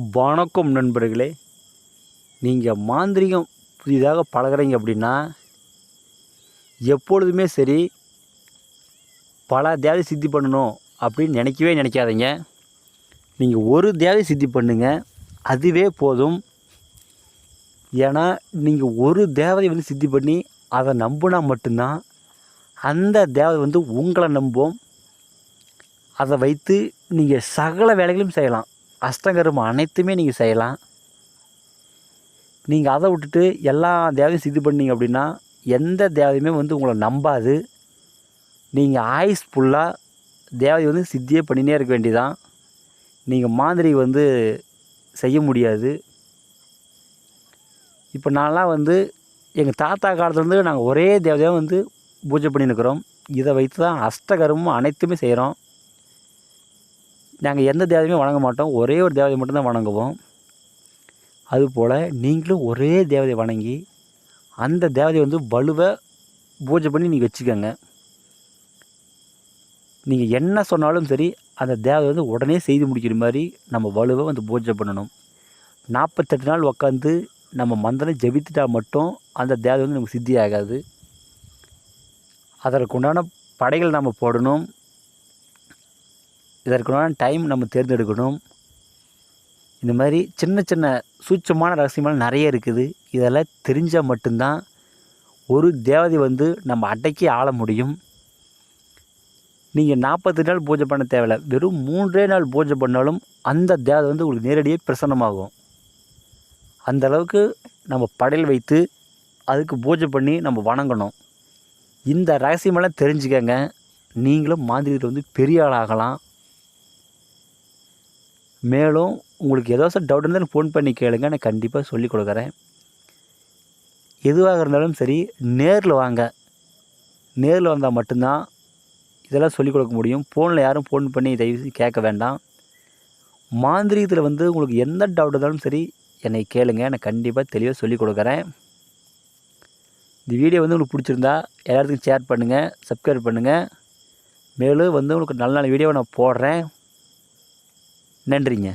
வணக்கம் நண்பர்களே. நீங்கள் மாந்திரீகம் புதிதாக பழகுறீங்க அப்படின்னா எப்பொழுதுமே சரி பல தேவதை சித்தி பண்ணணும் அப்படின்னு நினைக்காதீங்க. நீங்கள் ஒரு தேவதை சித்தி பண்ணுங்க, அதுவே போதும். ஏன்னா நீங்கள் ஒரு தேவதை சித்தி பண்ணி அதை நம்பினா மட்டும்தான் அந்த தேவதை உங்களை நம்பும். அதை வைத்து நீங்கள் சகல வேலைகளும் செய்யலாம். அஷ்டகர்மம் அனைத்துமே நீங்கள் செய்யலாம். நீங்கள் அதை விட்டுட்டு எல்லா தேவதையும் சித்தி பண்ணீங்க அப்படின்னா எந்த தேவதையுமே உங்களை நம்பாது. நீங்கள் ஆயுஸ் ஃபுல்லாக தேவதை சித்தியே பண்ணினே இருக்க வேண்டியதான். நீங்கள் மாந்திரிகம் செய்ய முடியாது. இப்போ நான்லாம் எங்கள் தாத்தா காலத்துலேருந்து நாங்கள் ஒரே தேவதையாக பூஜை பண்ணியிருக்கிறோம். இதை வைத்து தான் அஷ்டகர்மம் அனைத்துமே செய்கிறோம். நாங்கள் எந்த தேவதையுமே வணங்க மாட்டோம், ஒரே ஒரு தேவதை மட்டும்தான் வணங்குவோம். அதுபோல் நீங்களும் ஒரே தேவதை வணங்கி அந்த தேவதை வலுவை பூஜை பண்ணி நீங்கள் வச்சுக்கோங்க. நீங்கள் என்ன சொன்னாலும் சரி அந்த தேவதை உடனே செய்து முடிக்கிற மாதிரி நம்ம வலுவை பூஜை பண்ணணும். 48 நாள் உட்காந்து நம்ம மந்திரம் ஜெபித்துட்டால் மட்டும் அந்த தேவதை நமக்கு சித்தி ஆகாது. அதற்குண்டான படைகள் நம்ம போடணும். இதற்குண்டான டைம் நம்ம தேர்ந்தெடுக்கணும். இந்த மாதிரி சின்ன சின்ன சூட்சமான ரகசியமான நிறைய இருக்குது. இதெல்லாம் தெரிஞ்சால் மட்டும்தான் ஒரு தேவதை நம்ம அடக்கி ஆள முடியும். நீங்கள் 48 நாள் பூஜை பண்ண தேவையில்லை, வெறும் 3 நாள் பூஜை பண்ணாலும் அந்த தேவதை உங்களுக்கு நேரடியாக பிரசன்னமாகும். அந்தளவுக்கு நம்ம படையல் வைத்து அதுக்கு பூஜை பண்ணி நம்ம வணங்கணும். இந்த ரகசியமெல்லாம் தெரிஞ்சுக்கங்க. நீங்களும் மாந்திரிகத்தில் பெரிய ஆளாகலாம். மேலும் உங்களுக்கு ஏதாச்சும் டவுட் இருந்தால் ஃபோன் பண்ணி கேளுங்க, நான் கண்டிப்பாக சொல்லிக் கொடுக்குறேன். எதுவாக இருந்தாலும் சரி நேரில் வாங்க. நேரில் வந்தால் மட்டும்தான் இதெல்லாம் சொல்லிக் கொடுக்க முடியும். ஃபோனில் யாரும் ஃபோன் பண்ணி தயவு கேட்க வேண்டாம். மாந்திரிகத்தில் உங்களுக்கு எந்த டவுட் இருந்தாலும் சரி என்னை கேளுங்க, நான் கண்டிப்பாக தெளிவாக சொல்லிக் கொடுக்குறேன். இந்த வீடியோ உங்களுக்கு பிடிச்சிருந்தா எல்லாத்துக்கும் ஷேர் பண்ணுங்கள், சப்ஸ்கிரைப் பண்ணுங்கள். மேலும் உங்களுக்கு நல்ல நல்ல வீடியோவை நான் போடுறேன். நன்றிங்க.